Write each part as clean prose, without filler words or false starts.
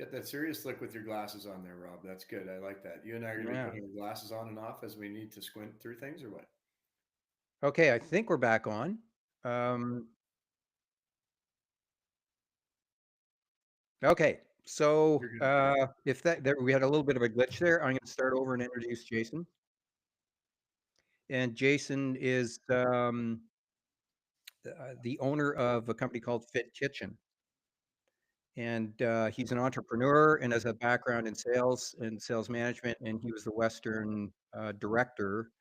Get that serious look with your glasses on there, Rob. That's good. I like that. You and I are going to be Yeah. putting our glasses on and off as we need to squint through things, or what? Okay, I think we're back on. Um, okay, so You're good to go. if that there, we had a little bit of a glitch there, I'm going to start over and introduce Jason. And Jason is the owner of a company called Fit Kitchen, and he's an entrepreneur and has a background in sales and sales management. And he was the Western director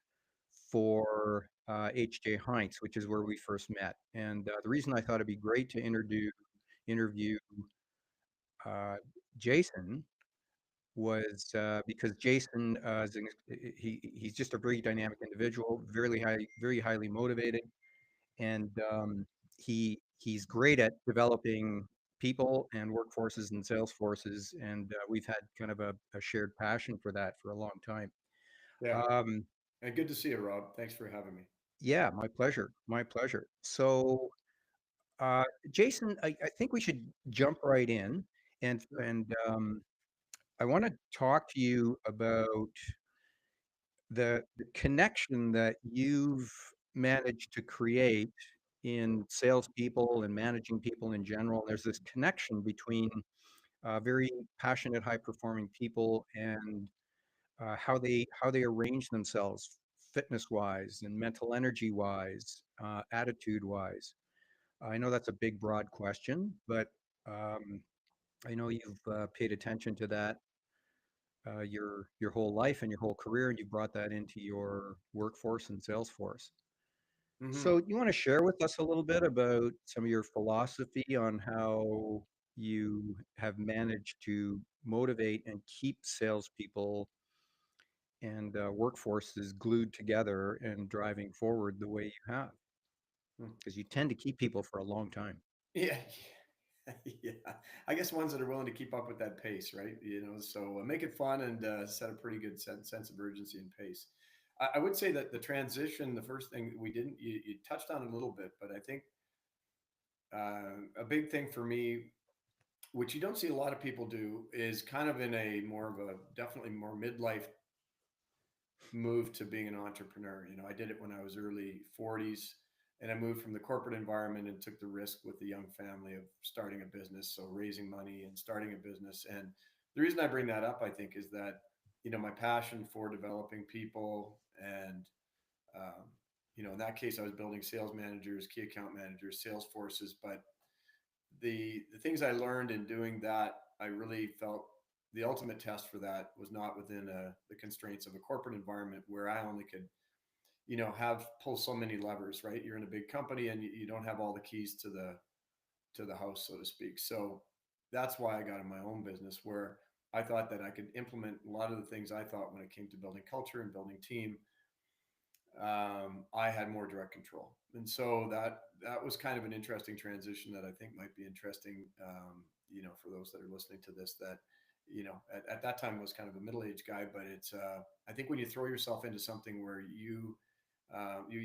for HJ Heinz, which is where we first met. And the reason I thought it'd be great to interview uh, Jason was because Jason he's just a very dynamic individual, very highly motivated, and he's great at developing people and workforces and sales forces, and we've had kind of a shared passion for that for a long time. Yeah. Um, And good to see you, Rob. Thanks for having me. yeah, my pleasure, my pleasure. So, uh, Jason, I think we should jump right in, and I want to talk to you about the connection that you've managed to create in salespeople and managing people in general. There's this connection between very passionate, high-performing people and how they arrange themselves, fitness-wise and mental energy-wise, attitude-wise. I know that's a big, broad question, but um, I know you've paid attention to that your whole life and your whole career, and you brought that into your workforce and sales force. Hmm. So, you want to share with us a little bit about some of your philosophy on how you have managed to motivate and keep salespeople and workforces glued together and driving forward the way you have? Because you tend to keep people for a long time. Yeah. Yeah. I guess ones that are willing to keep up with that pace, right? So make it fun and set a pretty good sense of urgency and pace. I would say that the transition, the first thing we didn't, you touched on it a little bit, but I think a big thing for me, which you don't see a lot of people do, is kind of in a more of a definitely more midlife move to being an entrepreneur. I did it when I was early 40s, and I moved from the corporate environment and took the risk with the young family of starting a business. So raising money and starting a business. And the reason I bring that up, I think, is that, my passion for developing people and, um, in that case, I was building sales managers, key account managers, sales forces, but the things I learned in doing that, I really felt the ultimate test for that was not within the constraints of a corporate environment where I only could, have pull so many levers. Right, you're in a big company and you don't have all the keys to the house, so to speak. So that's why I got in my own business, where I thought that I could implement a lot of the things I thought when it came to building culture and building team. I had more direct control, and so that was kind of an interesting transition that I think might be interesting. For those that are listening to this, that at that time was kind of a middle-aged guy, but it's I think when you throw yourself into something where you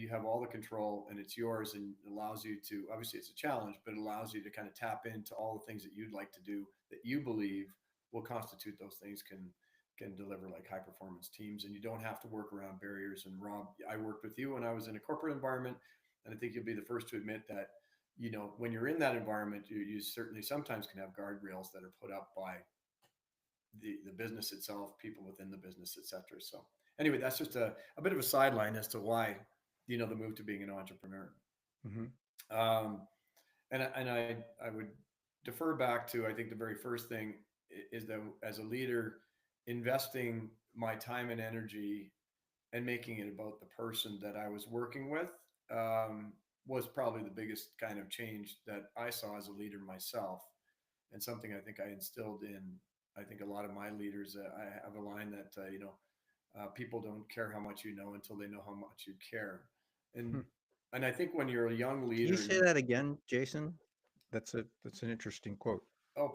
have all the control and it's yours, and it allows you to, obviously it's a challenge, but it allows you to kind of tap into all the things that you'd like to do that you believe will constitute those things, can deliver like high performance teams, and you don't have to work around barriers. And Rob, I worked with you when I was in a corporate environment, and I think you'll be the first to admit that when you're in that environment, you certainly sometimes can have guardrails that are put up by the business itself, people within the business, etc. So anyway, that's just a bit of a sideline as to why the move to being an entrepreneur. Hmm. um, and I would defer back to, I think the very first thing is that as a leader, investing my time and energy and making it about the person that I was working with, was probably the biggest kind of change that I saw as a leader myself, and something I think I instilled in, I think, a lot of my leaders. I have a line that people don't care how much you know until they know how much you care, and and I think when you're a young Can you leader, say that again, Jason? That's an interesting quote.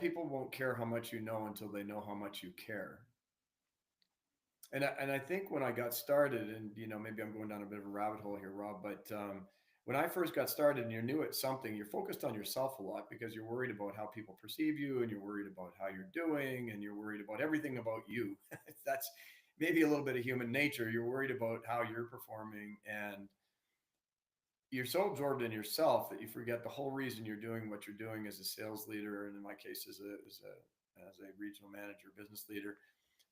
people won't care how much you know until they know how much you care. And I think when I got started, and maybe I'm going down a bit of a rabbit hole here, Rob, but when I first got started and you're new at something, you're focused on yourself a lot because you're worried about how people perceive you and you're worried about how you're doing and you're worried about everything about you. That's maybe a little bit of human nature. You're worried about how you're performing and you're so absorbed in yourself that you forget the whole reason you're doing what you're doing as a sales leader, and in my case, as a regional manager, business leader,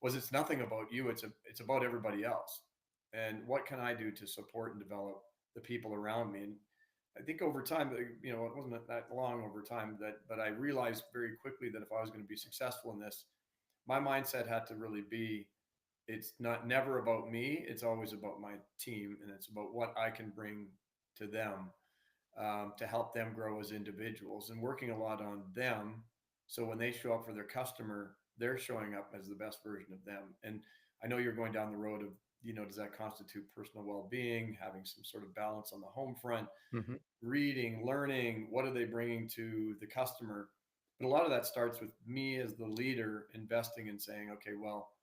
was it's nothing about you. It's about everybody else, and what can I do to support and develop the people around me? And I think over time, it wasn't that long over time but I realized very quickly that if I was going to be successful in this, my mindset had to really be it's not never about me. It's always about my team, and it's about what I can bring to them to help them grow as individuals, and working a lot on them. So when they show up for their customer, they're showing up as the best version of them. And I know you're going down the road of, does that constitute personal well-being, having some sort of balance on the home front, Hmm. reading, learning, what are they bringing to the customer? But a lot of that starts with me as the leader investing and saying, okay, well,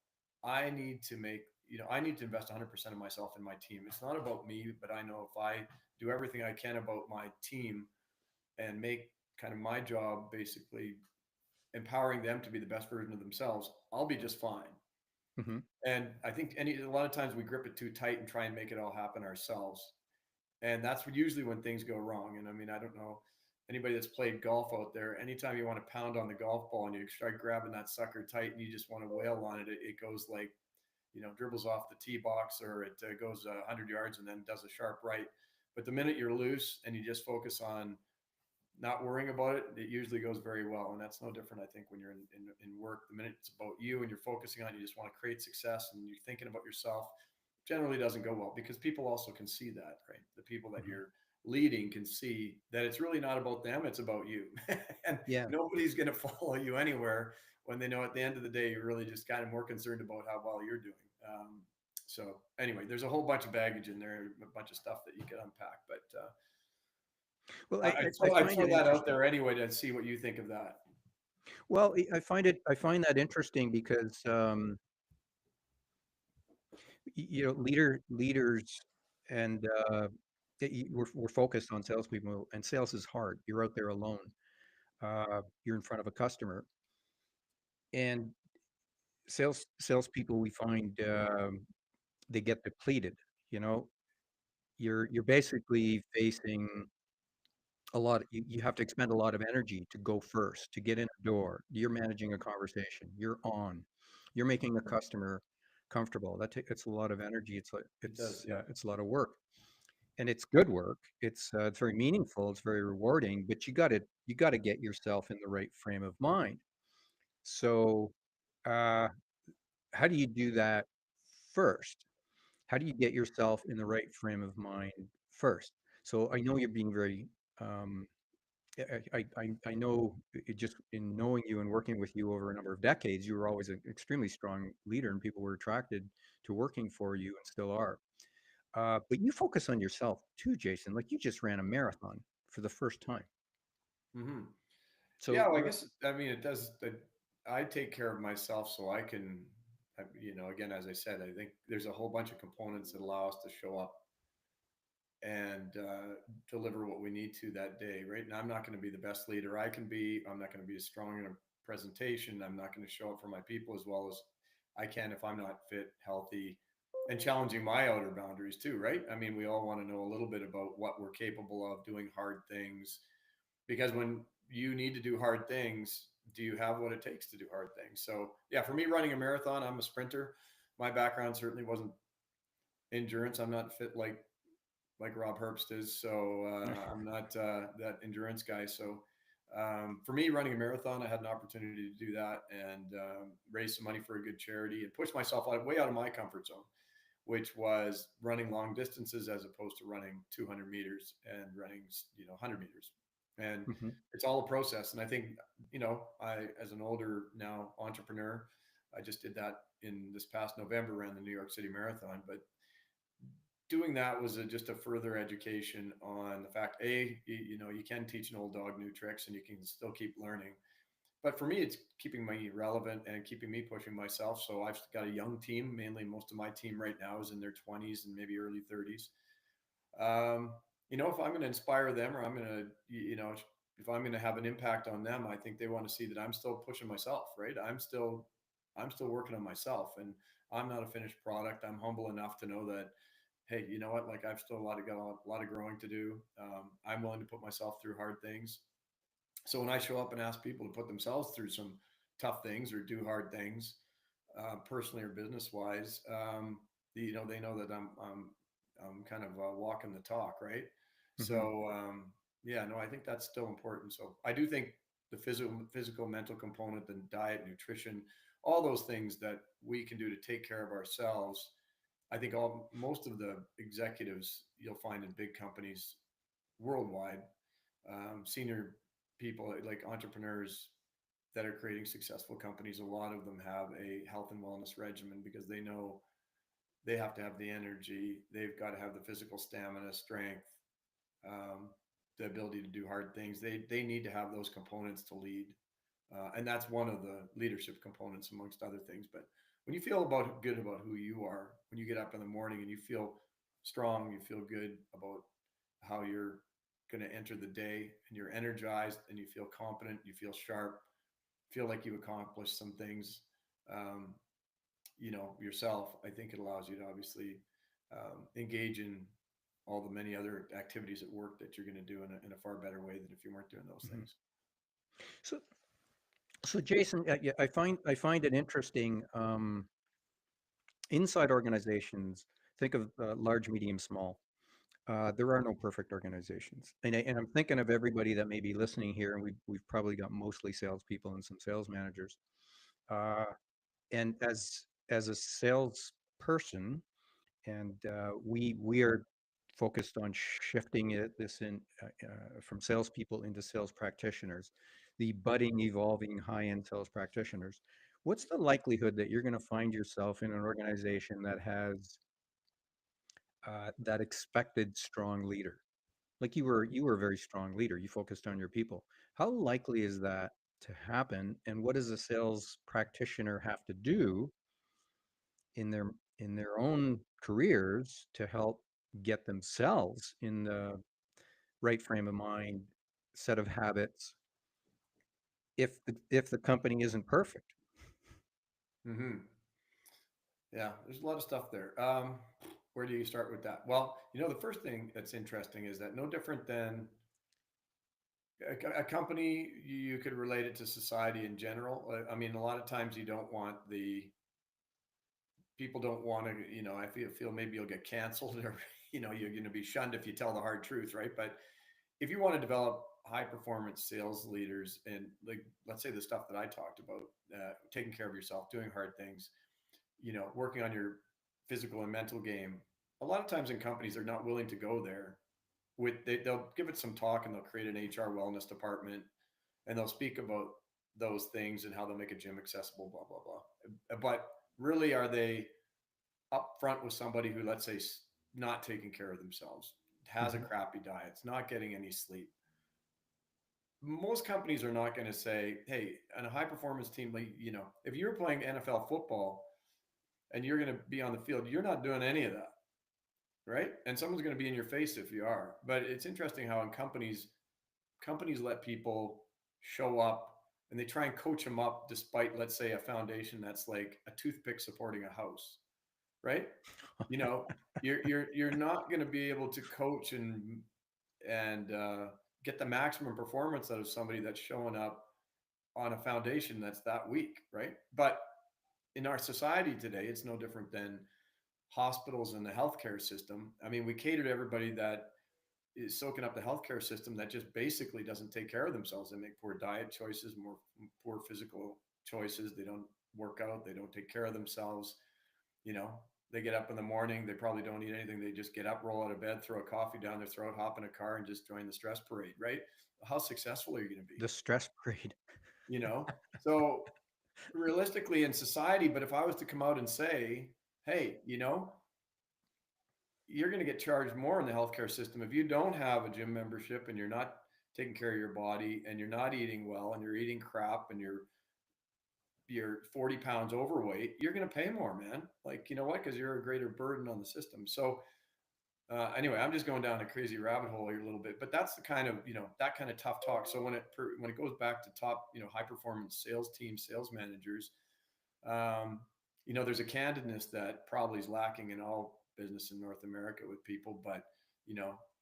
I need to invest 100% of myself in my team. It's not about me, but I know if I do everything I can about my team and make kind of my job basically empowering them to be the best version of themselves, I'll be just fine. Hmm. And I think a lot of times we grip it too tight and try and make it all happen ourselves. And that's usually when things go wrong. And I mean, I don't know anybody that's played golf out there. Anytime you want to pound on the golf ball and you start grabbing that sucker tight and you just want to wail on it, it goes like, dribbles off the tee box, or it goes 100 yards and then does a sharp right. But the minute you're loose and you just focus on not worrying about it, it usually goes very well. And that's no different, I think, when you're in work. The minute it's about you and you're focusing on, you just want to create success and you're thinking about yourself, generally doesn't go well because people also can see that, right? The people that Hmm. you're leading can see that it's really not about them, it's about you. And Yeah. nobody's going to follow you anywhere when they know at the end of the day, you're really just kind of more concerned about how well you're doing. So anyway, there's a whole bunch of baggage in there, a bunch of stuff that you could unpack, but Well, I, I, I throw, I find throw it that out interesting. there anyway to see what you think of that. Well, I find that interesting because leaders and we're focused on salespeople, and sales is hard. You're out there alone. You're in front of a customer, and salespeople we find they get depleted. You know, you're basically facing a lot. You have to expend a lot of energy to go first, to get in the door. You're managing a conversation. You're on. You're making the customer comfortable. It's a lot of energy. It does, yeah. It's a lot of work, and it's good work. It's very meaningful. It's very rewarding. But you got to get yourself in the right frame of mind. So, uh, how do you do that first? How do you get yourself in the right frame of mind first? So I know you're being very um, I know just in knowing you and working with you over a number of decades, you were always an extremely strong leader, and people were attracted to working for you and still are. But you focus on yourself too, Jason. Like you just ran a marathon for the first time. Hmm. Yeah, So well, I guess I mean it does. I take care of myself so I can, again, as I said, I think there's a whole bunch of components that allow us to show up and deliver what we need to that day. Right now, I'm not going to be the best leader I can be. I'm not going to be as strong in a presentation. I'm not going to show up for my people as well as I can if I'm not fit, healthy, and challenging my outer boundaries too. Right? I mean, we all want to know a little bit about what we're capable of doing hard things because when you need to do hard things, do you have what it takes to do hard things? So yeah, for me running a marathon, I'm a sprinter. My background certainly wasn't endurance. I'm not fit like Rob Herbst is, so I'm not that endurance guy. So for me, running a marathon, I had an opportunity to do that and raise some money for a good charity and push myself way out of my comfort zone, which was running long distances as opposed to running 200 meters and running 100 meters. And mhm. it's all a process. And I think I, as an older now entrepreneur, I just did that in this past November, ran the New York City Marathon. But doing that was just a further education on the fact, you can teach an old dog new tricks and you can still keep learning. But for me, it's keeping me relevant and keeping me pushing myself. So I've got a young team. Mainly, most of my team right now is in their 20s and maybe early 30s. Um, if I'm going to inspire them, or I'm going to, if I'm going to have an impact on them, I think they want to see that I'm still pushing myself, right? I'm still working on myself, and I'm not a finished product. I'm humble enough to know that, hey, you know what? Like, I've still got a lot of growing to do. I'm willing to put myself through hard things. So when I show up and ask people to put themselves through some tough things or do hard things, personally or business wise, they know that I'm kind of walking the talk, right? Hmm. So yeah, no, I think that's still important. So I do think the physical, mental component, the diet, nutrition, all those things that we can do to take care of ourselves. I think most of the executives you'll find in big companies worldwide, senior people like entrepreneurs that are creating successful companies, a lot of them have a health and wellness regimen because they know they have to have the energy, they've got to have the physical stamina, strength, um, the ability to do hard things. They need to have those components to lead, and that's one of the leadership components amongst other things. But when you feel good about who you are, when you get up in the morning and you feel strong, you feel good about how you're going to enter the day, and you're energized and you feel confident, you feel sharp, feel like you've accomplished some things, um, yourself. I think it allows you to obviously engage in all the many other activities at work that you're going to do in a far better way than if you weren't doing those Hmm. things. So, so Jason, yeah, I find it interesting. Inside organizations, think of large, medium, small. There are no perfect organizations, and I'm thinking of everybody that may be listening here, and we've probably got mostly salespeople and some sales managers. Uh, and as a salesperson, and we are focused on shifting this in from salespeople into sales practitioners, the budding, evolving, high-end sales practitioners. What's the likelihood that you're going to find yourself in an organization that has that expected strong leader? Like you were a very strong leader. You focused on your people. How likely is that to happen? And what does a sales practitioner have to do in their own careers to help get themselves in the right frame of mind, set of habits, if the company isn't perfect? Mm-hmm. Yeah, there's a lot of stuff there. Where do you start with that? Well, the first thing that's interesting is that no different than a company, you could relate it to society in general. I mean, a lot of times you don't want the people don't want to, I feel maybe you'll get canceled, or, you're going to be shunned if you tell the hard truth, right? But if you want to develop high performance sales leaders, and like, let's say the stuff that I talked about, taking care of yourself, doing hard things, working on your physical and mental game, a lot of times in companies, they're not willing to go there. They'll give it some talk, and they'll create an HR wellness department, and they'll speak about those things and how they'll make a gym accessible, blah blah blah. But really, are they upfront with somebody who, let's say, not taking care of themselves, has a Mhm. crappy diet, it's not getting any sleep? Most companies are not going to say, hey, on a high performance team, like, if you're playing NFL football and you're going to be on the field, you're not doing any of that, right? And someone's going to be in your face if you are. But it's interesting how in companies let people show up, and they try and coach them up despite, let's say, a foundation that's like a toothpick supporting a house, right? You know, you're not going to be able to coach and get the maximum performance out of somebody that's showing up on a foundation that's that weak, right? But in our society today, it's no different than hospitals and the healthcare system. I mean, we cater to everybody that is soaking up the healthcare system that just basically doesn't take care of themselves. They make poor diet choices, more poor physical choices. They don't work out. They don't take care of themselves. You know, they get up in the morning. They probably don't eat anything. They just get up, roll out of bed, throw a coffee down their throat, hop in a car, and just join the stress parade. Right? How successful are you going to be? The stress parade. You know, so realistically in society. But if I was to come out and say, hey, you're going to get charged more in the healthcare system if you don't have a gym membership, and you're not taking care of your body, and you're not eating well, and you're eating crap, and you're 40 pounds overweight, you're going to pay more, man. Like, you know what? Because you're a greater burden on the system. So Anyway, I'm just going down a crazy rabbit hole here a little bit, but that's the kind of, that kind of tough talk. So when it goes back to top, high performance sales team, sales managers, um, there's a candidness that probably is lacking in all business in North America with people. But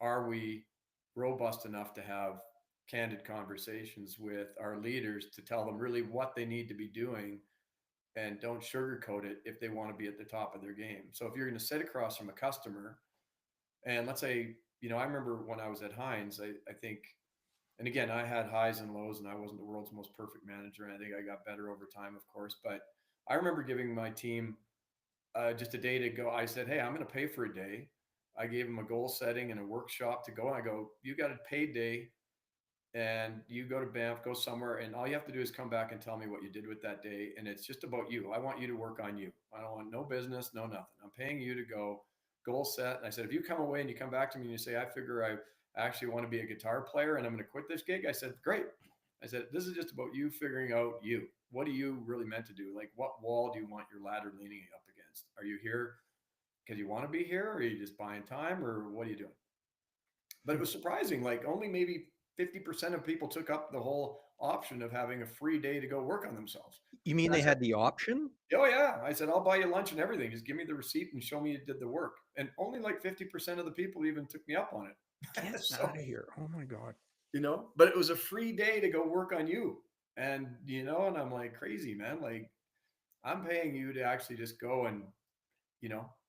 are we robust enough to have candid conversations with our leaders to tell them really what they need to be doing, and don't sugarcoat it if they want to be at the top of their game? So if you're going to sit across from a customer, and let's say, I remember when I was at Heinz, I think, and again, I had highs and lows, and I wasn't the world's most perfect manager. And I think I got better over time, of course. But I remember giving my team just a day to go. I said, "Hey, I'm going to pay for a day." I gave them a goal setting and a workshop to go. And I go, "You got a paid day, and you go to Banff, go somewhere, and all you have to do is come back and tell me what you did with that day. And it's just about you. I want you to work on you. I don't want no business, no nothing. I'm paying you to go, goal set." And I said, "If you come away and you come back to me and you say, I figure I actually want to be a guitar player and I'm going to quit this gig," I said, "Great." I said, "This is just about you figuring out you. What are you really meant to do? Like, what wall do you want your ladder leaning up against? Are you here because you want to be here, or are you just buying time, or what are you doing?" But it was surprising. Like, only maybe 50% of people took up the whole option of having a free day to go work on themselves. You mean And I they said, had the option? "Oh yeah." I said, "I'll buy you lunch and everything. Just give me the receipt and show me you did the work." And only like 50% of the people even took me up on Get it. So, out of here. Oh my God. but it was a free day to go work on you. And, and I'm like, crazy, man. Like, I'm paying you to actually just go and,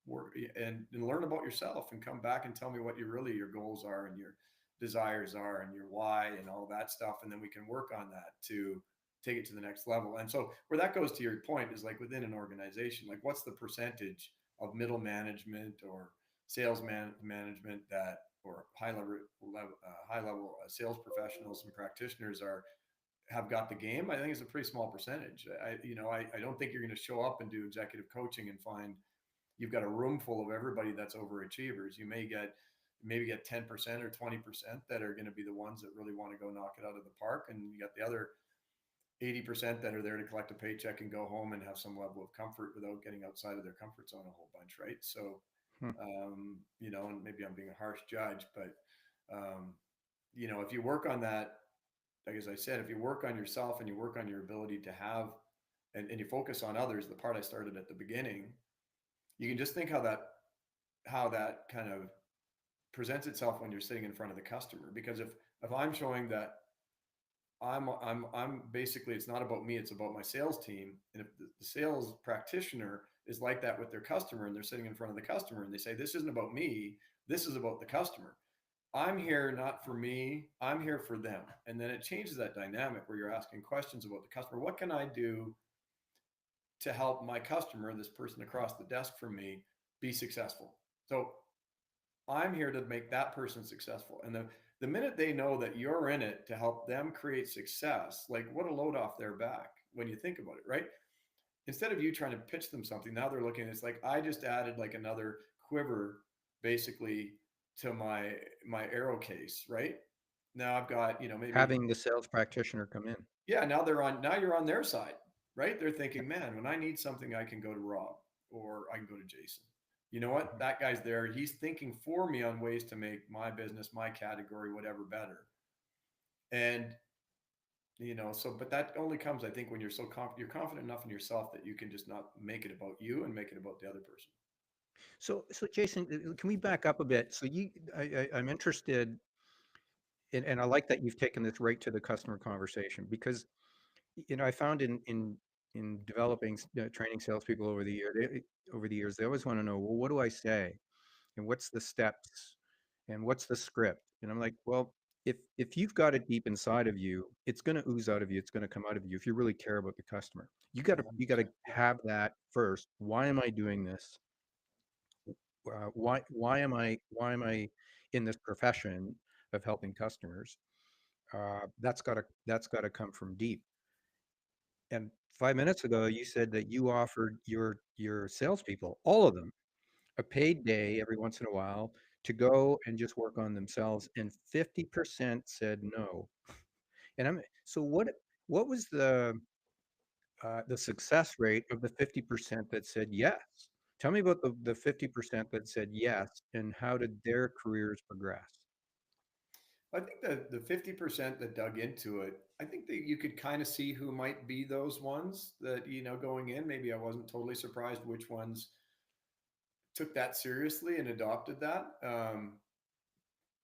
work and learn about yourself and come back and tell me what your goals are and your desires are and your why and all that stuff. And then we can work on that to take it to the next level. And so where that goes to your point is, like, within an organization, like, what's the percentage of middle management or management that, or high level sales professionals and practitioners have got the game? I think it's a pretty small percentage. I don't think you're going to show up and do executive coaching and find you've got a room full of everybody that's overachievers. You maybe get 10% or 20% that are going to be the ones that really want to go knock it out of the park. And you got the other 80% that are there to collect a paycheck and go home and have some level of comfort without getting outside of their comfort zone a whole bunch. Right. So, Hmm. and maybe I'm being a harsh judge, but, if you work on that, like, as I said, if you work on yourself and you work on your ability to have, and you focus on others, the part I started at the beginning, you can just think how that kind of presents itself when you're sitting in front of the customer. Because if I'm showing that I'm basically, it's not about me, it's about my sales team. And if the sales practitioner is like that with their customer, and they're sitting in front of the customer and they say, "This isn't about me, this is about the customer. I'm here not for me, I'm here for them." And then it changes that dynamic where you're asking questions about the customer. What can I do to help my customer, this person across the desk from me, be successful? So I'm here to make that person successful. And the minute they know that you're in it to help them create success, like, what a load off their back when you think about it, right? Instead of you trying to pitch them something, now they're looking, it's like, I just added like another quiver basically to my arrow case, right? Now I've got, maybe, Having the sales practitioner come in. yeah, now you're on their side, right? They're thinking, "Man, when I need something, I can go to Rob, or I can go to Jason. You know what? Mhm. That guy's there. He's thinking for me on ways to make my business, my category, whatever, better." And, so, but that only comes, I think, when you're confident enough in yourself that you can just not make it about you and make it about the other person. So Jason, can we back up a bit? So I'm interested and I like that you've taken this right to the customer conversation because I found in developing training salespeople over the years, they always want to know, well, what do I say, and what's the steps, and what's the script? And I'm like, well, if you've got it deep inside of you, it's going to ooze out of you. It's going to come out of you if you really care about the customer. You got to 100%. Yeah. have that first. Why am I doing this? Why am I in this profession of helping customers? That's got to come from deep. And 5 minutes ago, you said that you offered your salespeople, all of them, a paid day every once in a while to go and just work on themselves, and 50% said no. And so what was the success rate of the 50% that said yes? Tell me about the 50% that said yes, and how did their careers progress? I think the 50% that dug into it, I think that you could kind of see who might be those ones that, going in, maybe I wasn't totally surprised which ones took that seriously and adopted that.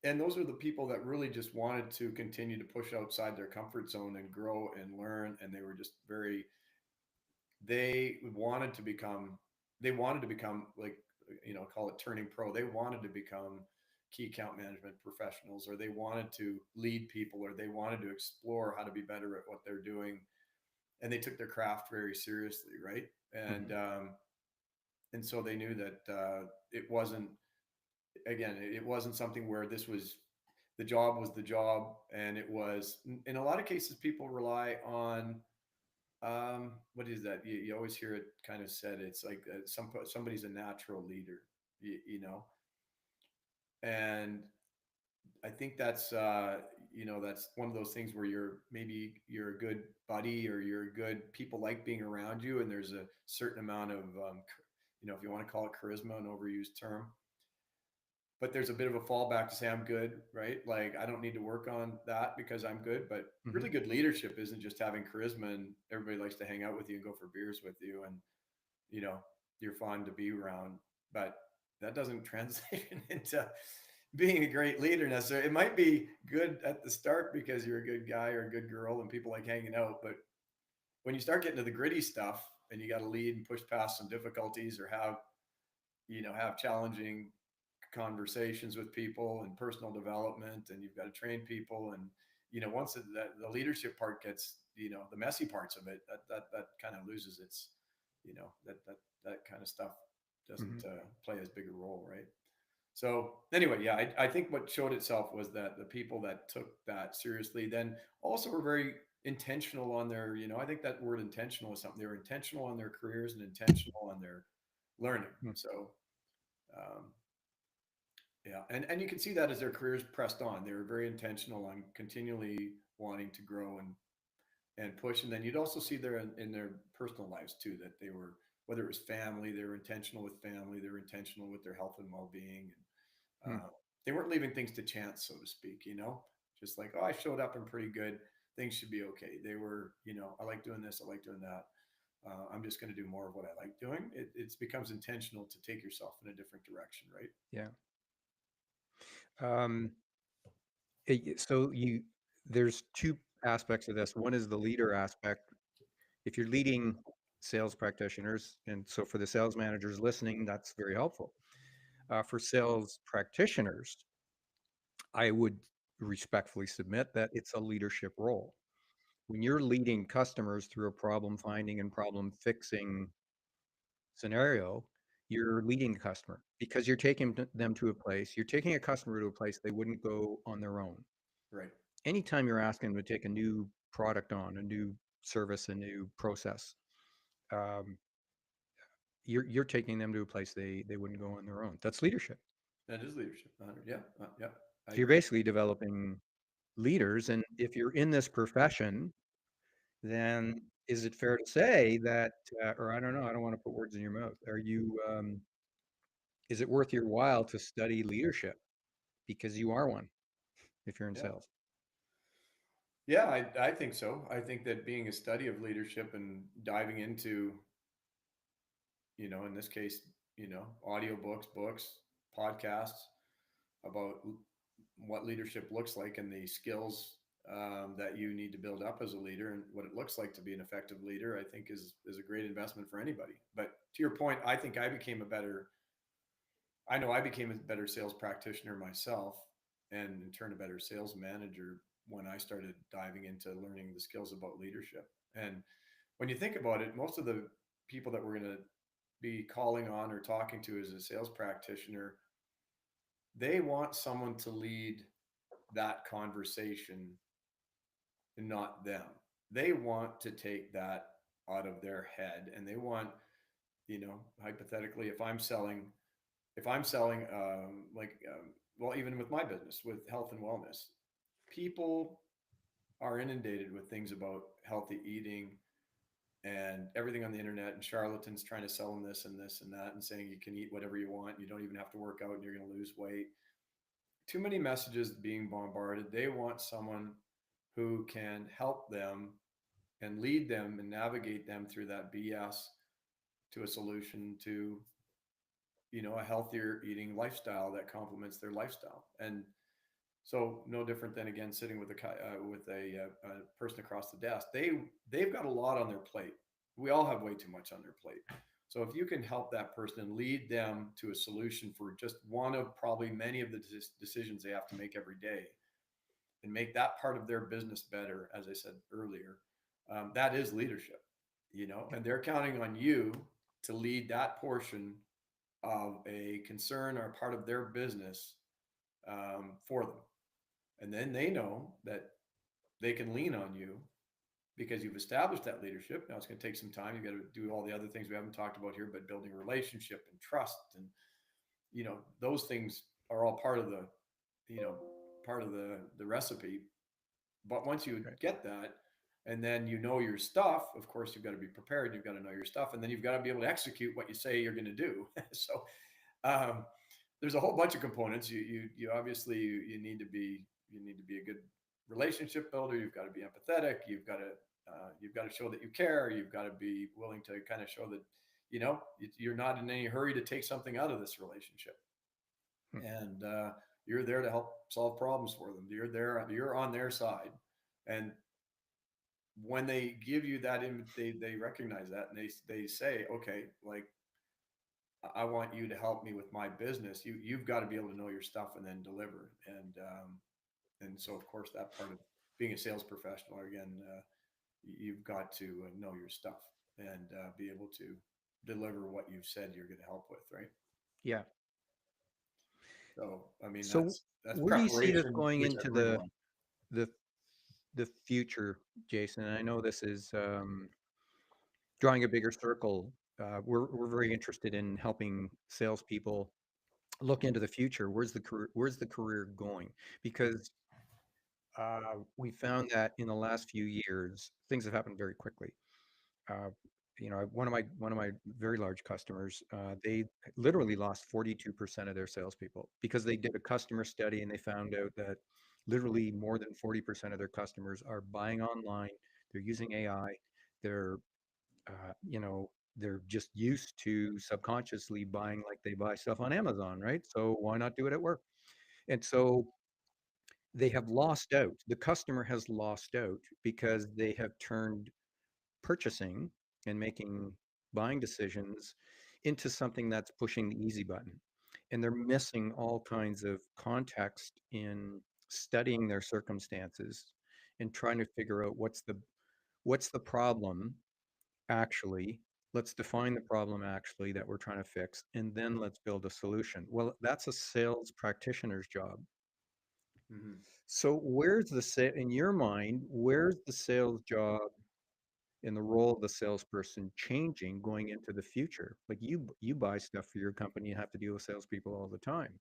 And those are the people that really just wanted to continue to push outside their comfort zone and grow and learn. And they were just they wanted to become, like, call it turning pro. They wanted to become key account management professionals, or they wanted to lead people, or they wanted to explore how to be better at what they're doing. And they took their craft very seriously. Right. Mhm. And so they knew that it wasn't, again, it wasn't something where this was the job. And it was, in a lot of cases, people rely on, what is that, you always hear it kind of said, it's like, somebody's a natural leader, and I think that's, that's one of those things where you're a good buddy, or you're a good, people like being around you, and there's a certain amount of, if you want to call it charisma, an overused term, but there's a bit of a fallback to say I'm good, right? Like, I don't need to work on that because I'm good. But Mhm. really good leadership isn't just having charisma and everybody likes to hang out with you and go for beers with you, and you know you're fun to be around. But that doesn't translate into being a great leader necessarily. It might be good at the start because you're a good guy or a good girl and people like hanging out, but when you start getting to the gritty stuff and you got to lead and push past some difficulties, or have challenging conversations with people and personal development, and you've got to train people, and once the leadership part gets, the messy parts of it, that kind of loses its, that kind of stuff doesn't Mhm. play as big a role, right? So anyway, yeah, I think what showed itself was that the people that took that seriously then also were very intentional on their, I think that word intentional is something. They were intentional on their careers and intentional on their learning. Mm. So um, yeah, and you can see that as their careers pressed on, they were very intentional on continually wanting to grow and push. And then you'd also see there in their personal lives too, that they were, whether it was family, they were intentional with family, they were intentional with their health and well-being. And Mm. they weren't leaving things to chance, so to speak. Just like, oh, I showed up and pretty good, things should be okay. They were, I like doing this, I like doing that. I'm just going to do more of what I like doing. It becomes intentional to take yourself in a different direction, right? Yeah. Um, so there's two aspects of this. One is the leader aspect. If you're leading sales practitioners, and so for the sales managers listening, that's very helpful. For sales practitioners, I would respectfully submit that it's a leadership role. When you're leading customers through a problem finding and problem fixing scenario, you're leading the customer because you're taking them to a place, you're taking a customer to a place they wouldn't go on their own. Right. Anytime you're asking them to take a new product on, a new service, a new process, um, you're taking them to a place they wouldn't go on their own. That's leadership. That is leadership. Yeah. Yeah. I So you're agree. basically developing leaders, and if you're in this profession, then is it fair to say that, or I don't know, I don't want to put words in your mouth. Is it worth your while to study leadership because you are one if you're in Yeah. sales? Yeah, I think so. I think that being a study of leadership and diving into, in this case, audiobooks, books, podcasts about what leadership looks like and the skills that you need to build up as a leader and what it looks like to be an effective leader, I think is a great investment for anybody. But to your point, I think I know I became a better sales practitioner myself, and in turn a better sales manager when I started diving into learning the skills about leadership. And when you think about it, most of the people that we're going to be calling on or talking to as a sales practitioner, they want someone to lead that conversation and not them. They want to take that out of their head, and they want, hypothetically, if I'm selling, well, even with my business, with health and wellness, people are inundated with things about healthy eating, and everything on the internet, and charlatans trying to sell them this and this and that, and saying you can eat whatever you want, you don't even have to work out, and you're going to lose weight. Too many messages being bombarded. They want someone who can help them and lead them and navigate them through that BS to a solution to, a healthier eating lifestyle that complements their lifestyle. And so no different than, again, sitting with a person across the desk. They've got a lot on their plate. We all have way too much on their plate. So if you can help that person and lead them to a solution for just one of probably many of the decisions they have to make every day, and make that part of their business better, as I said earlier, that is leadership. Yeah. And they're counting on you to lead that portion of a concern or part of their business, for them. And then they know that they can lean on you because you've established that leadership. Now it's going to take some time. You got to do all the other things we haven't talked about here, but building a relationship and trust, and those things are all part of the you know part of the recipe. But once you Right. get that, and then your stuff, of course, you've got to be prepared. You've got to know your stuff, and then you've got to be able to execute what you say you're going to do. So um, there's a whole bunch of components. You obviously you need to be a good relationship builder. You've got to be empathetic. You've got to show that you care. You've got to be willing to kind of show that you're not in any hurry to take something out of this relationship, Hmm. and you're there to help solve problems for them. You're on their side, and when they give you that, they recognize that, and they say, okay, like, I want you to help me with my business. You've got to be able to know your stuff and then deliver. And so of course that part of being a sales professional, again, you've got to know your stuff and be able to deliver what you've said you're going to help with, right? Yeah. So I mean So that's where do you see this preparation, going into whichever way you want. the the future, Jason? And I know this is drawing a bigger circle. We're very interested in helping salespeople look into the future. Where's the career going? Because we found that in the last few years, things have happened very quickly. Uh, one of my very large customers, they literally lost 42% of their salespeople because they did a customer study and they found out that literally more than 40% of their customers are buying online. They're using AI. They're they're just used to subconsciously buying like they buy stuff on Amazon, right? So why not do it at work? And so they have lost out. The customer has lost out because they have turned purchasing and making buying decisions into something that's pushing the easy button. And they're missing all kinds of context in studying their circumstances and trying to figure out what's the problem actually. Let's define the problem actually that we're trying to fix, and then let's build a solution. Well, that's a sales practitioner's job. Hmm. So in your mind, where's the sales job and the role of the salesperson changing going into the future? Like you buy stuff for your company and have to deal with salespeople all the time.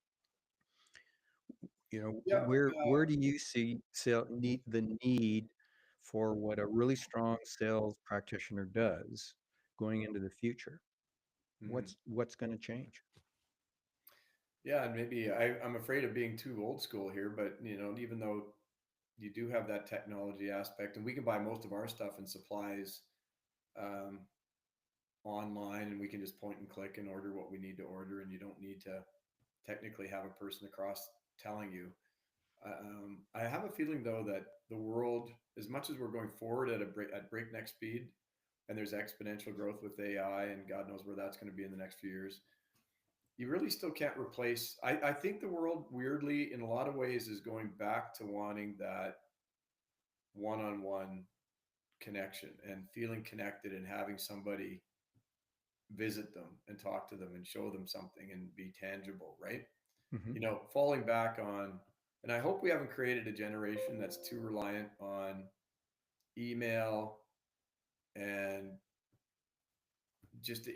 Yeah. Where do you see the need for what a really strong sales practitioner does going into the future? Hmm. What's going to change? Yeah, and maybe I'm afraid of being too old school here, but even though you do have that technology aspect, and we can buy most of our stuff and supplies um, online, and we can just point and click and order what we need to order, and you don't need to technically have a person across telling you. I have a feeling though that the world, as much as we're going forward at breakneck speed, and there's exponential growth with AI, and God knows where that's going to be in the next few years, you really still can't replace. I think the world, weirdly, in a lot of ways, is going back to wanting that one-on-one connection and feeling connected and having somebody visit them and talk to them and show them something and be tangible, right? Hmm. Falling back on, and I hope we haven't created a generation that's too reliant on email and just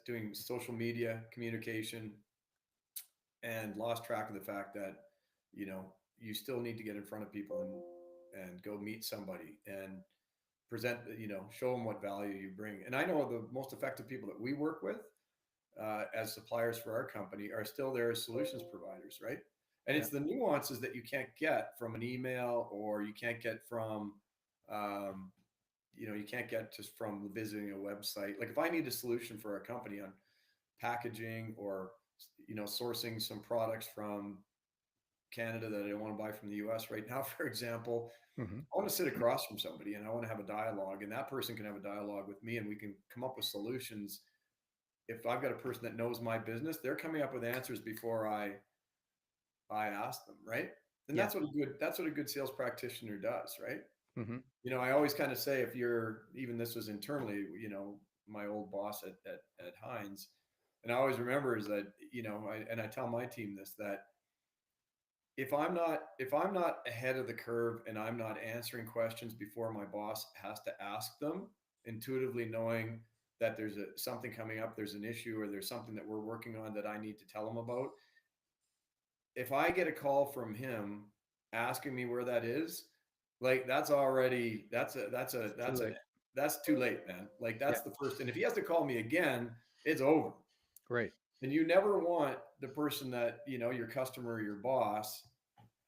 doing social media communication, and lost track of the fact that you know you still need to get in front of people and go meet somebody. And present, show them what value you bring. And I know the most effective people that we work with as suppliers for our company are still there as solutions providers, right? And Yeah. it's the nuances that you can't get from an email, or you can't get from, um, you can't get just from visiting a website. Like if I need a solution for our company on packaging, or sourcing some products from Canada that I don't want to buy from the US right now, for example, Hmm. I want to sit across from somebody and I want to have a dialogue, and that person can have a dialogue with me, and we can come up with solutions. If I've got a person that knows my business, they're coming up with answers before I ask them, right? And Yeah. that's what a good sales practitioner does, right? Hmm. I always kind of say, if you're, even this was internally, my old boss at Heinz, and I always remember is that, and I tell my team this, that if I'm not ahead of the curve and I'm not answering questions before my boss has to ask them, intuitively knowing that there's something coming up, there's an issue, or there's something that we're working on that I need to tell him about. If I get a call from him asking me where that is, like that's already It's too late. that's too late, man. Like Yeah. that's the first. And if he has to call me again, it's over. Right. And you never want the person that, your customer or your boss,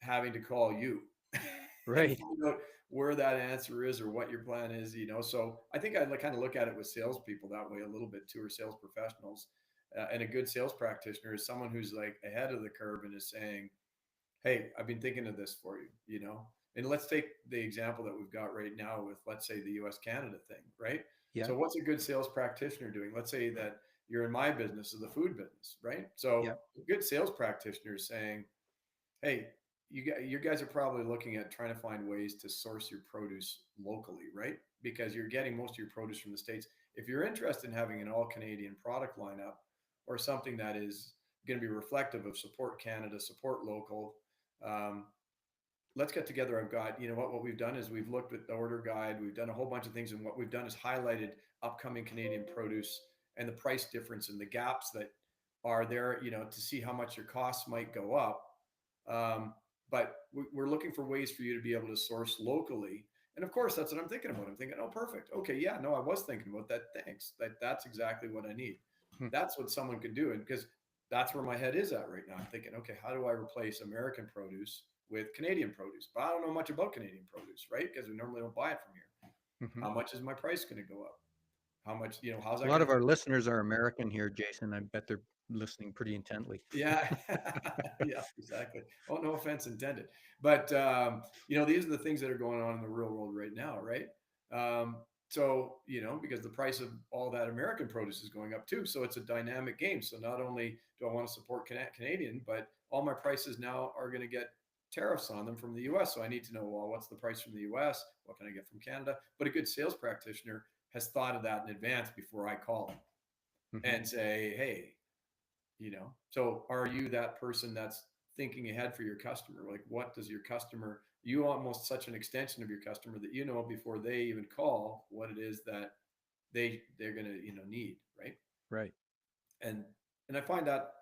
having to call you and Right. find out where that answer is or what your plan is. So I think I kind of look at it with salespeople that way a little bit too, or sales professionals. And a good sales practitioner is someone who's like ahead of the curve and is saying, hey, I've been thinking of this for you. And let's take the example that we've got right now with, let's say, the US Canada thing, right? Yeah. So what's a good sales practitioner doing? Let's say that you're in my business, or the food business, right? So Yeah. a good sales practitioner is saying, hey, you guys are probably looking at trying to find ways to source your produce locally, right? Because you're getting most of your produce from the States. If you're interested in having an all Canadian product lineup, or something that is going to be reflective of support Canada, support local, um, let's get together. I've got, what we've done is we've looked at the order guide, we've done a whole bunch of things, and what we've done is highlighted upcoming Canadian produce and the price difference and the gaps that are there, to see how much your costs might go up. um, but we're looking for ways for you to be able to source locally. And of course, that's what I'm thinking about. I'm thinking, oh, perfect. Okay, yeah, no, I was thinking about that. Thanks. That's exactly what I need. Hmm. That's what someone could do. And because that's where my head is at right now. I'm thinking, okay, how do I replace American produce with Canadian produce? But I don't know much about Canadian produce, right? Because we normally don't buy it from here. Hmm. How much is my price going to go up? How much, how's A that lot going of to? our listeners are American here, Jason. I bet they're listening pretty intently. Yeah, yeah, exactly. Oh, no offense intended. But these are the things that are going on in the real world right now, right? Um, so because the price of all that American produce is going up too, so it's a dynamic game. So not only do I want to support Canadian, but all my prices now are going to get tariffs on them from the U.S. So I need to know, well, what's the price from the U.S.? What can I get from Canada? But a good sales practitioner has thought of that in advance before I call them Hmm. and say, hey, so are you that person that's thinking ahead for your customer? Like, what does your customer, you almost such an extension of your customer that before they even call, what it is that they're going to need, right? Right. And I find that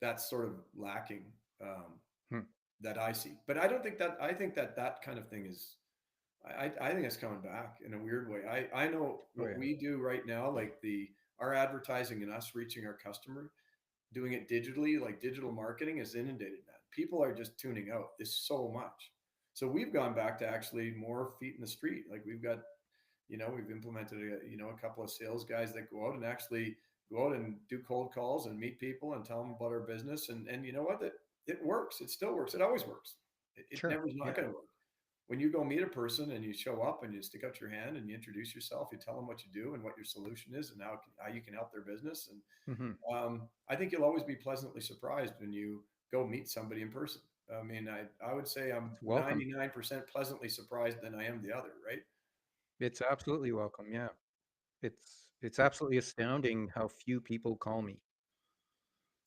that's sort of lacking, um, Hmm. that I see. But I don't think that, I think that kind of thing is, I think it's coming back in a weird way. I know Oh what yeah. we do right now, like our advertising and us reaching our customer, doing it digitally, like digital marketing is inundated, man. People are just tuning out. There's so much. So we've gone back to actually more feet in the street. Like we've implemented a couple of sales guys that go out and actually go out and do cold calls and meet people and tell them about our business. And you know what? It works. It still works. It always works. It Sure. never is not Yeah. going to work. When you go meet a person and you show up and you stick out your hand and you introduce yourself, you tell them what you do and what your solution is and how you can help their business. And Hmm. I think you'll always be pleasantly surprised when you go meet somebody in person. I mean, I would say I'm It's welcome. 99% pleasantly surprised than I am the other, right? It's absolutely welcome. Yeah. It's absolutely astounding how few people call me.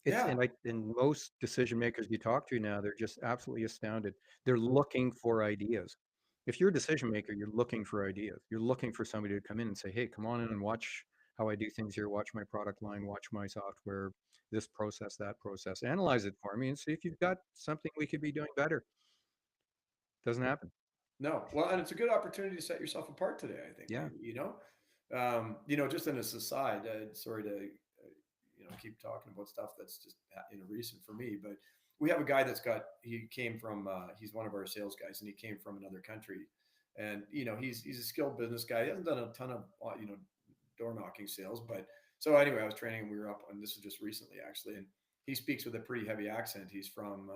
It's Yeah, and most decision makers you talk to now, they're just absolutely astounded. They're looking for ideas. If you're a decision maker, you're looking for ideas. You're looking for somebody to come in and say, "Hey, come on in and watch how I do things here. Watch my product line. Watch my software. This process, that process. Analyze it for me and see if you've got something we could be doing better." Doesn't happen. No. Well, and it's a good opportunity to set yourself apart today, I think, Yeah. maybe, just in a aside, sorry to, keep talking about stuff that's just, recent for me, but we have a guy he came from, he's one of our sales guys and he came from another country. And, he's a skilled business guy. He hasn't done a ton of, door knocking sales, but so anyway, I was training and we were up and this is just recently actually. And he speaks with a pretty heavy accent. He's from,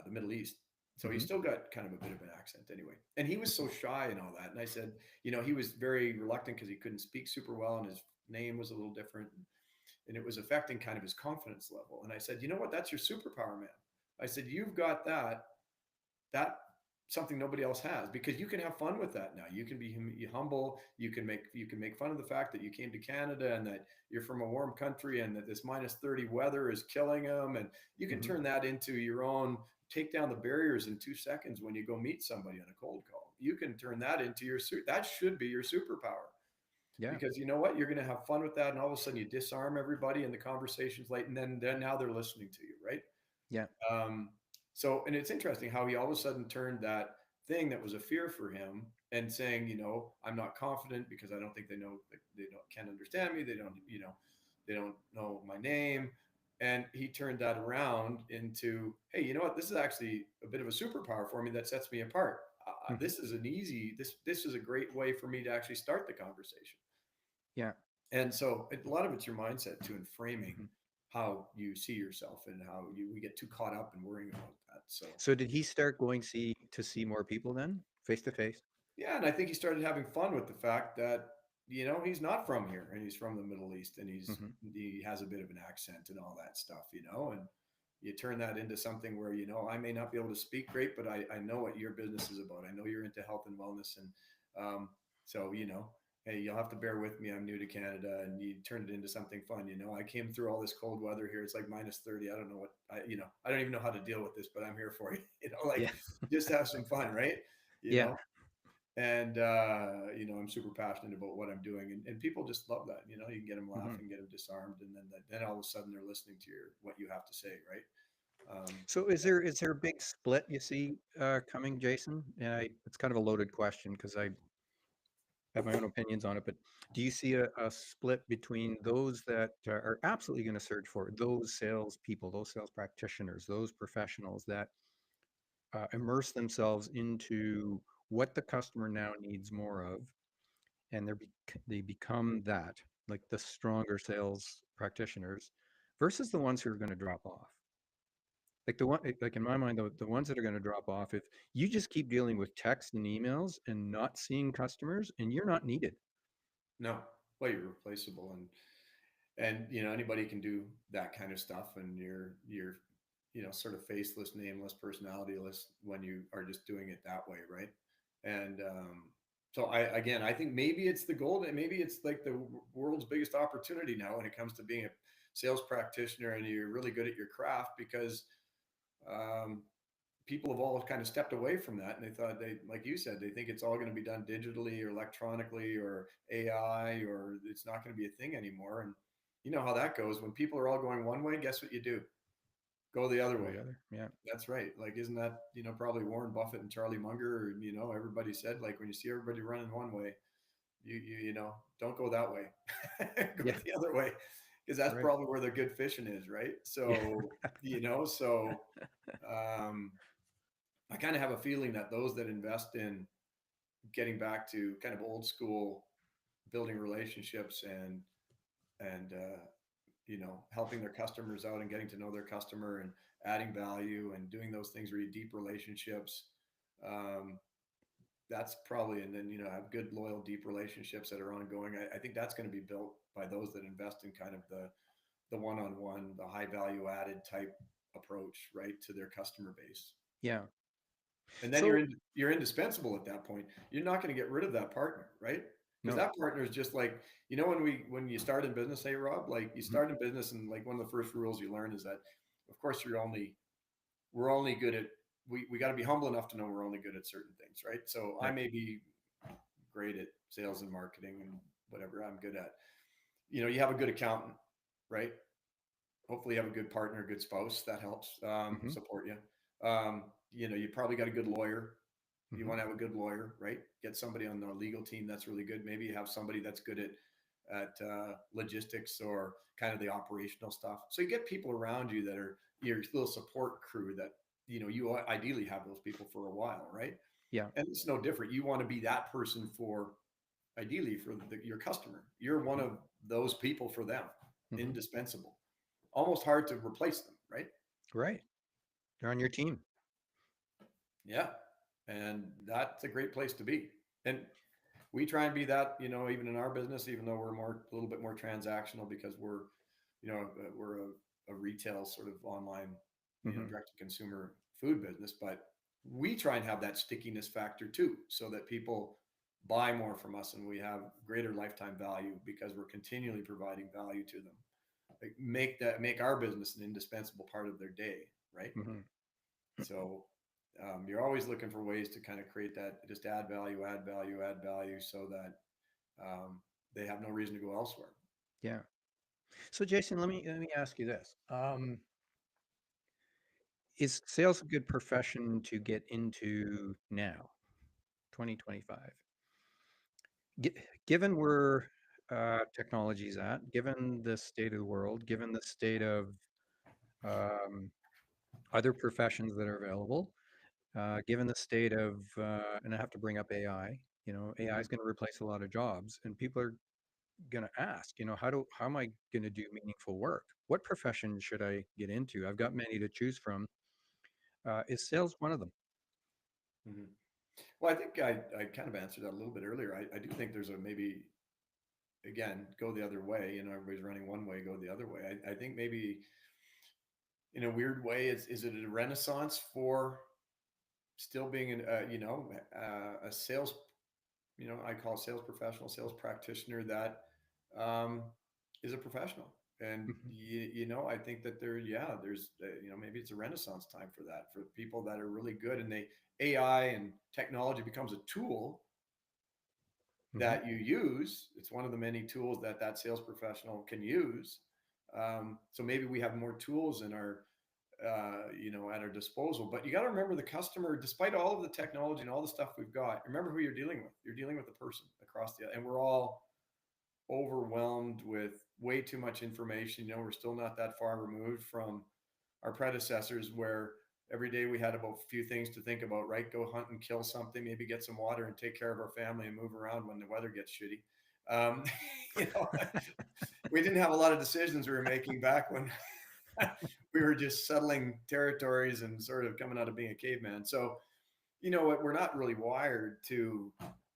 the Middle East. So he's Hmm. still got kind of a bit of an accent anyway. And he was so shy and all that. And I said, he was very reluctant because he couldn't speak super well and his name was a little different. And it was affecting kind of his confidence level. And I said, you know what? That's your superpower, man. I said, you've got that something nobody else has because you can have fun with that now. You can be humble. You can make fun of the fact that you came to Canada and that you're from a warm country and that this minus 30 weather is killing them. And you can Hmm. turn that into your own. Take down the barriers in 2 seconds when you go meet somebody on a cold call. You can turn that into your suit. That should be your superpower Yeah. because you know what? You're going to have fun with that, and all of a sudden you disarm everybody, and the conversation's late, and then now they're listening to you, right? Yeah. Um, so, and it's interesting how he all of a sudden turned that thing that was a fear for him and saying, I'm not confident because I don't think they don't can't understand me. They don't know my name. And he turned that around into, hey, you know what? This is actually a bit of a superpower for me that sets me apart. Hmm. This is a great way for me to actually start the conversation. Yeah. And so a lot of it's your mindset too, and framing Hmm. how you see yourself and how we get too caught up in worrying about that. So So did he start going see more people then, face to face? yeah, and I think he started having fun with the fact that he's not from here and he's from the Middle East and Hmm. he has a bit of an accent and all that stuff, and you turn that into something where I may not be able to speak great, but I know what your business is about. I know you're into health and wellness, and so hey, you'll have to bear with me. I'm new to Canada, and you turn it into something fun. I came through all this cold weather here. It's like minus 30. I don't know what I don't even know how to deal with this, but I'm here for you. Like Yeah. just have some fun, right? You Yeah. know, and I'm super passionate about what I'm doing, and people just love that. You can get them Hmm. laughing, get them disarmed, and then all of a sudden they're listening to what you have to say, right? So is there a big split you see coming, Jason? And it's kind of a loaded question because I have my own opinions on it, but do you see a split between those that are absolutely going to search for those salespeople, those sales practitioners, those professionals that immerse themselves into what the customer now needs more of, and they become that, like the stronger sales practitioners, versus the ones who are going to drop off? Like in my mind, the ones that are going to drop off, if you just keep dealing with text and emails and not seeing customers, and you're not needed. No, well, you're replaceable, and anybody can do that kind of stuff, and you're sort of faceless, nameless, personalityless when you are just doing it that way, right? And so I think maybe it's the gold, and maybe it's like the world's biggest opportunity now when it comes to being a sales practitioner, and you're really good at your craft because um, people have all kind of stepped away from that, and they thought like you said, they think it's all going to be done digitally or electronically or AI, or it's not going to be a thing anymore. And you know how that goes. When people are all going one way, guess what you do? Go the other Go way. the other, yeah. That's right. Like, isn't that, probably Warren Buffett and Charlie Munger, or, everybody said, like, when you see everybody running one way, don't go that way. Go Yeah. the other way. Because that's Right. probably where the good fishing is, right? Yeah. So, um, I kind of have a feeling that those that invest in getting back to kind of old school building relationships and helping their customers out and getting to know their customer and adding value and doing those things really deep relationships, um, that's probably, and then have good loyal deep relationships that are ongoing. I think that's going to be built by those that invest in kind of the one-on-one, the high value added type approach, right, to their customer base. Yeah. And then So you're indispensable at that point. You're not going to get rid of that partner, right? Because no. that partner is just like, when you start in business, hey Rob, like you Hmm. start in business, and like one of the first rules you learn is that, of course, we're only good at, we got to be humble enough to know we're only good at certain things, right? So I Yep. may be great at sales and marketing and whatever I'm good at. You have a good accountant, right? Hopefully you have a good partner, a good spouse that helps Hmm. support you. You probably got a good lawyer. You Hmm. want to have a good lawyer, right? Get somebody on the legal team that's really good. Maybe you have somebody that's good at logistics or kind of the operational stuff. So you get people around you that are your little support crew that you ideally have those people for a while, right? Yeah. And it's no different. You want to be that person for ideally for your customer. You're one of those people for them, Hmm. indispensable. Almost hard to replace them, right? Right. They're on your team. Yeah, and that's a great place to be. And we try and be that, even in our business, even though we're a little bit more transactional because we're a retail sort of online, Hmm. direct to consumer food business, but we try and have that stickiness factor too, so that people buy more from us and we have greater lifetime value because we're continually providing value to them. Like make our business an indispensable part of their day, right? Hmm. So you're always looking for ways to kind of create that, just add value, add value, add value, so that they have no reason to go elsewhere. Yeah. So, Jason, let me ask you this: is sales a good profession to get into now, 2025? Gi- Given where technology's at, given the state of the world, given the state of um, other professions that are available, given the state of, and I have to bring up AI. AI Mm-hmm. is going to replace a lot of jobs, and people are going to ask, how am I going to do meaningful work? What profession should I get into? I've got many to choose from. Is sales one of them? Mm-hmm. Well, I think I kind of answered that a little bit earlier. I do think there's a maybe, again, go the other way. Everybody's running one way, go the other way. I think maybe in a weird way, is it a renaissance for still being a sales, I call sales professional, sales practitioner that um, is a professional. And Mhm. I think that there's maybe it's a renaissance time for that, for people that are really good, and they AI and technology becomes a tool Mhm. that you use. It's one of the many tools that that sales professional can use. So maybe we have more tools in our at our disposal. But you got to remember the customer, despite all of the technology and all the stuff we've got, remember who you're dealing with. You're dealing with the person across and we're all overwhelmed with way too much information. We're still not that far removed from our predecessors where every day we had about a few things to think about, right? Go hunt and kill something, maybe get some water and take care of our family and move around when the weather gets shitty. Um, you know, we didn't have a lot of decisions we were making back when we were just settling territories and sort of coming out of being a caveman. So, what, we're not really wired to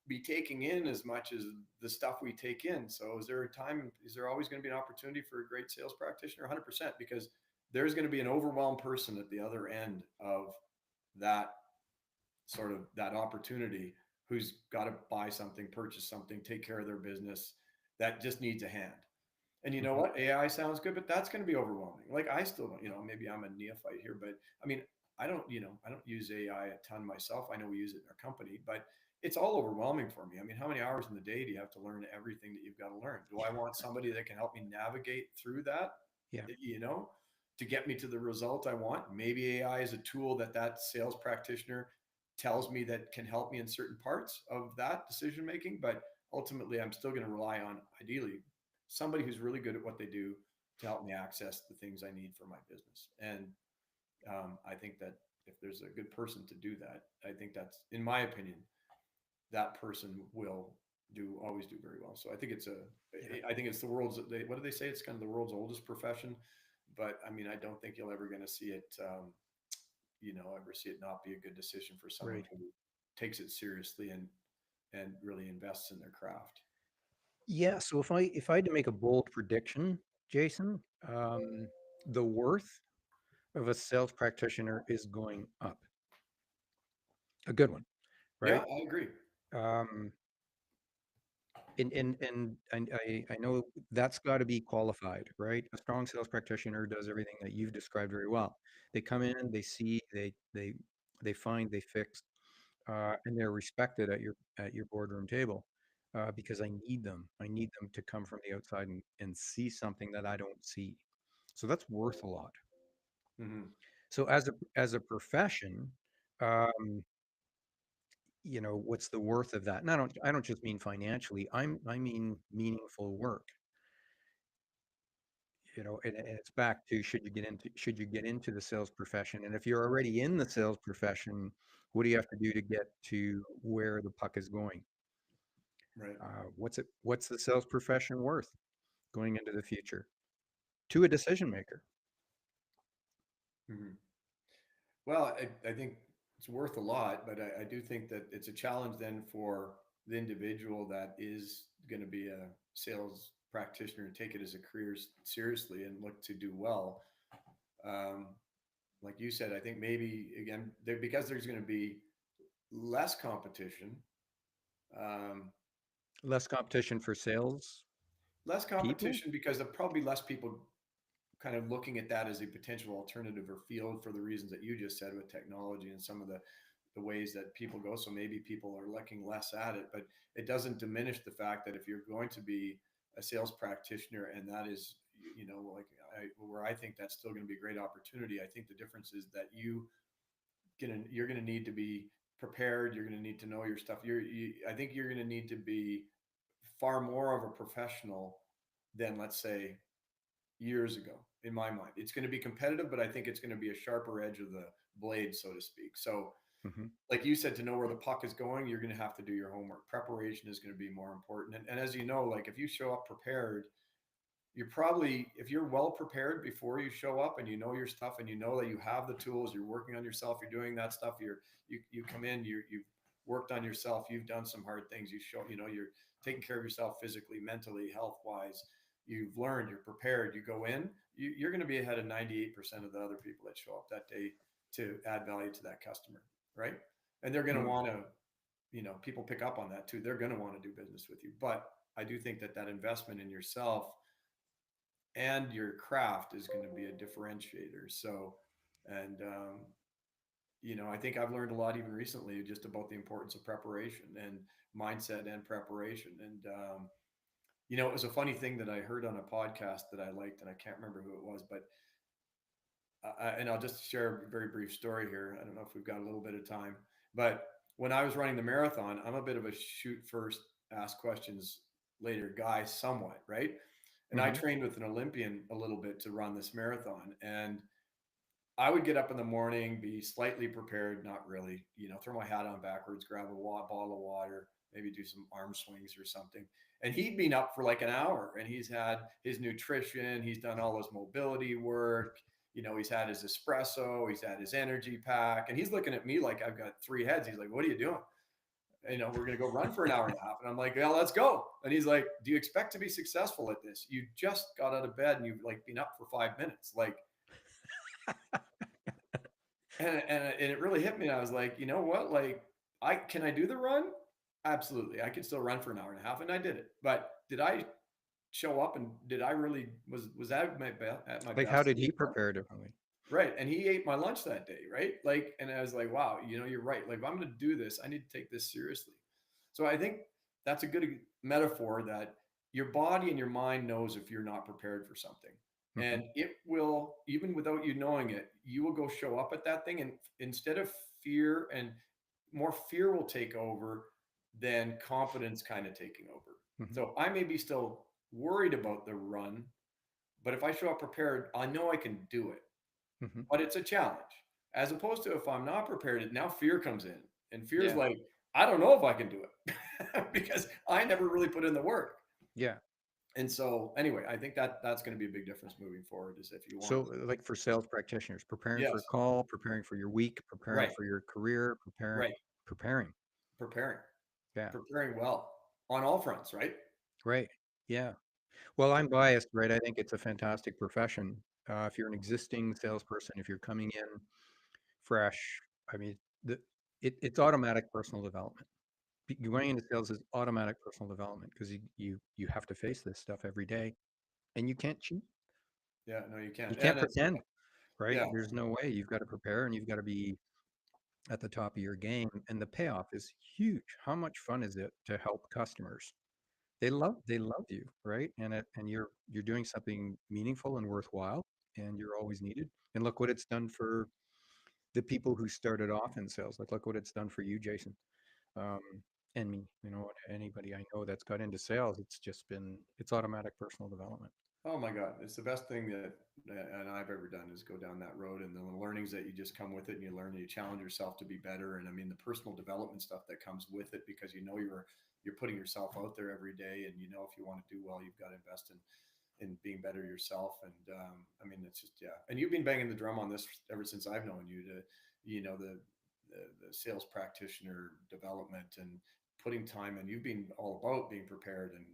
be taking in as much as the stuff we take in. So is there always going to be an opportunity for a great sales practitioner? 100%, because there's going to be an overwhelmed person at the other end of that sort of that opportunity who's got to buy something, purchase something, take care of their business that just needs a hand. And you know Mhm. what? AI sounds good, but that's going to be overwhelming. Like I still don't, maybe I'm a neophyte here, but I mean, I don't use AI a ton myself. I know we use it in our company, but it's all overwhelming for me. I mean, how many hours in the day do you have to learn everything that you've got to learn? Do I want somebody that can help me navigate through that, Yeah. you know, to get me to the result I want? Maybe AI is a tool that sales practitioner tells me that can help me in certain parts of that decision making, but ultimately I'm still going to rely on, ideally, somebody who's really good at what they do to help me access the things I need for my business. And I think that if there's a good person to do that, I think that's, in my opinion, that person will always do very well. So Yeah. I think it's the world's, what do they say? It's kind of the world's oldest profession. But I mean, I don't think you'll ever going to see it, ever see it not be a good decision for someone Right. who takes it seriously and really invests in their craft. Yeah. So if I had to make a bold prediction, Jason, the worth of a sales practitioner is going up. A good one, Yeah, right? I agree. Um, and I know that's got to be qualified, right? A strong sales practitioner does everything that you've described very well. They come in, they see, they find, they fix, and they're respected at your boardroom table, because I need them. I need them to come from the outside and see something that I don't see. So that's worth a lot. Hmm. So as a profession, um, what's the worth of that? And I don't just mean financially. I mean meaningful work. And it's back to should you get into the sales profession? And if you're already in the sales profession, what do you have to do to get to where the puck is going? Right. What's the sales profession worth going into the future to a decision maker? Hmm. Well, I think it's worth a lot, but I do think that it's a challenge then for the individual that is going to be a sales practitioner and take it as a career seriously and look to do well. Um, like you said, I think maybe again because there's going to be less competition, um, Less competition for sales less people. competition because there probably less people kind of looking at that as a potential alternative or field for the reasons that you just said with technology and some of the ways that people go. So maybe people are looking less at it, but it doesn't diminish the fact that if you're going to be a sales practitioner and that is, like where I think that's still going to be a great opportunity. I think the difference is that you're going to need to be prepared. You're going to need to know your stuff. I think you're going to need to be far more of a professional than, let's say, years ago. In my mind, it's going to be competitive, but I think it's going to be a sharper edge of the blade, so to speak. So Hmm. like you said, to know where the puck is going, you're going to have to do your homework. Preparation is going to be more important. And as you know, like if you show up prepared, you're probably, if you're well prepared before you show up and you know your stuff and you know that you have the tools, you're working on yourself, you're doing that stuff, you come in, you've worked on yourself, you've done some hard things, you're taking care of yourself physically, mentally, health wise, you've learned, you're prepared, you go in, you're going to be ahead of 98% of the other people that show up that day to add value to that customer, right? And they're going to want to, people pick up on that too. They're going to want to do business with you. But I do think that that investment in yourself and your craft is going to be a differentiator. So, and I think I've learned a lot even recently just about the importance of preparation and mindset and preparation. And it was a funny thing that I heard on a podcast that I liked, and I can't remember who it was, but and I'll just share a very brief story here. I don't know if we've got a little bit of time, but when I was running the marathon, I'm a bit of a shoot first, ask questions later guy, somewhat, right? And I Hmm. trained with an Olympian a little bit to run this marathon. And I would get up in the morning, be slightly prepared, not really, throw my hat on backwards, grab a bottle of water, maybe do some arm swings or something. And he'd been up for like an hour and he's had his nutrition, he's done all his mobility work, he's had his espresso, he's had his energy pack, and he's looking at me like I've got three heads. He's like, "What are you doing?" We're going to go run for an hour and a half. And I'm like, "Yeah, let's go." And he's like, "Do you expect to be successful at this? You just got out of bed and you've like been up for 5 minutes. Like, and it really hit me. I was like, you know what? Like, I do the run? Absolutely. I could still run for an hour and a half. And I did it. But did I show up and did I really, was that at my Like, how best? did he prepare differently? Right. And he ate my lunch that day. Right. Like, and I was like, wow, you're right. Like, if I'm going to do this, I need to take this seriously. So I think that's a good metaphor that your body and your mind knows if you're not prepared for something. Hmm. And it will, even without you knowing it, you will go show up at that thing. And instead of fear, and more fear will take over than confidence kind of taking over. Hmm. So I may be still worried about the run, but if I show up prepared, I know I can do it. Hmm. But it's a challenge. As opposed to if I'm not prepared, now fear comes in. And fear is Yeah. like, I don't know if I can do it because I never really put in the work. Yeah. And so anyway, I think that that's going to be a big difference moving forward is if you want So, to. like for sales practitioners, preparing for a Yes. call, preparing for your week, preparing Right. for your career, preparing, Right. preparing. Preparing. Yeah. Preparing well on all fronts, right? Right. Yeah. Well, I'm biased, right? I think it's a fantastic profession. If you're an existing salesperson, if you're coming in fresh, I mean, the it's automatic personal development. Going into sales is automatic personal development because you have to face this stuff every day, and you can't cheat. Yeah, no, you You can't. can't And it's pretend, right? yeah, There's no way. You've got to prepare, and you've got to be at the top of your game, and the payoff is huge. How much fun is it to help customers? They love you, right? And you're doing something meaningful and worthwhile, and you're always needed. And look what it's done for. the people who started off in sales. Like, look what it's done for you, Jason. Um, and me, anybody I know that's got into sales, it's automatic personal development. Oh my God, it's the best thing that I've ever done is go down that road, and the learnings that you just come with it, and you learn and you challenge yourself to be better. And I mean, the personal development stuff that comes with it, because you're putting yourself out there every day, and if you want to do well, you've got to invest in being better yourself. And I mean, it's just, yeah. And you've been banging the drum on this ever since I've known you, to the sales practitioner development and putting time, and you've been all about being prepared and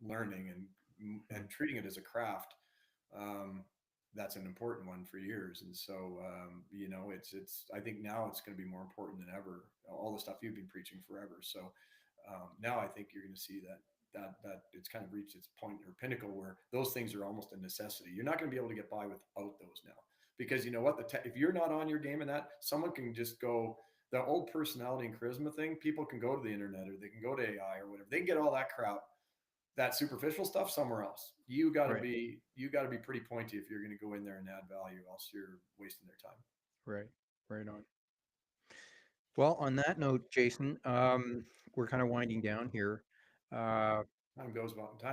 learning and treating it as a craft. um, that's an important one for years. And so, it's, I think now it's going to be more important than ever, all the stuff you've been preaching forever. So, now I think you're going to see that it's kind of reached its point or pinnacle where those things are almost a necessity. You're not going to be able to get by without those now, because you know what, if you're not on your game in that, someone can just go, the old personality and charisma thing, people can go to the internet or they can go to AI or whatever. They can get all that crap, that superficial stuff, somewhere else. Right, You got to be pretty pointy if you're going to go in there and add value, else you're wasting their time. right, right on. Well, on that note, Jason, we're kind of winding down here. Uh, Time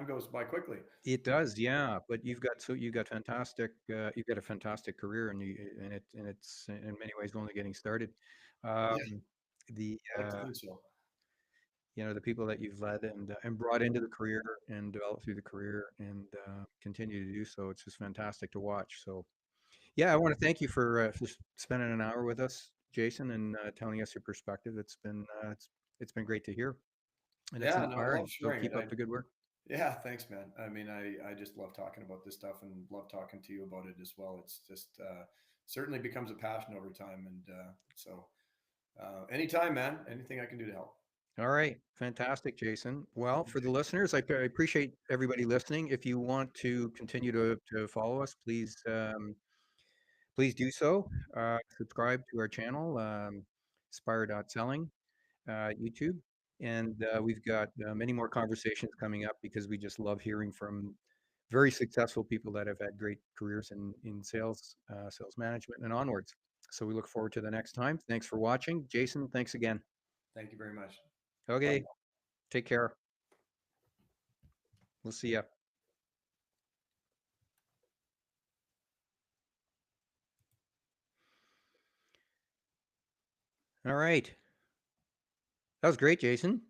goes by quickly. it does, yeah. But you've got a fantastic career, and it's in many ways only getting started. Yeah, Um, the I like to think so. the people that you've led and brought into the career and developed through the career and continue to do so, it's just fantastic to watch. So, yeah, I want to thank you for spending an hour with us, Jason, and telling us your perspective. It's been great to hear, and it's Yeah, no, I love inspiring. So sharing it. keep up the good work. Yeah, thanks, man. I mean, I just love talking about this stuff and love talking to you about it as well. It's just, certainly becomes a passion over time. And anytime, man, anything I can do to help. All right, fantastic, Jason. Well, for the listeners, I appreciate everybody listening. If you want to continue to follow us, please do so. Subscribe to our channel, Spire.selling, YouTube. And we've got many more conversations coming up because we just love hearing from very successful people that have had great careers in sales, sales management, and onwards. So we look forward to the next time. Thanks for watching. Jason, thanks again. Thank you very much. Bye. Okay, take care. We'll see you. All right. That was great, Jason.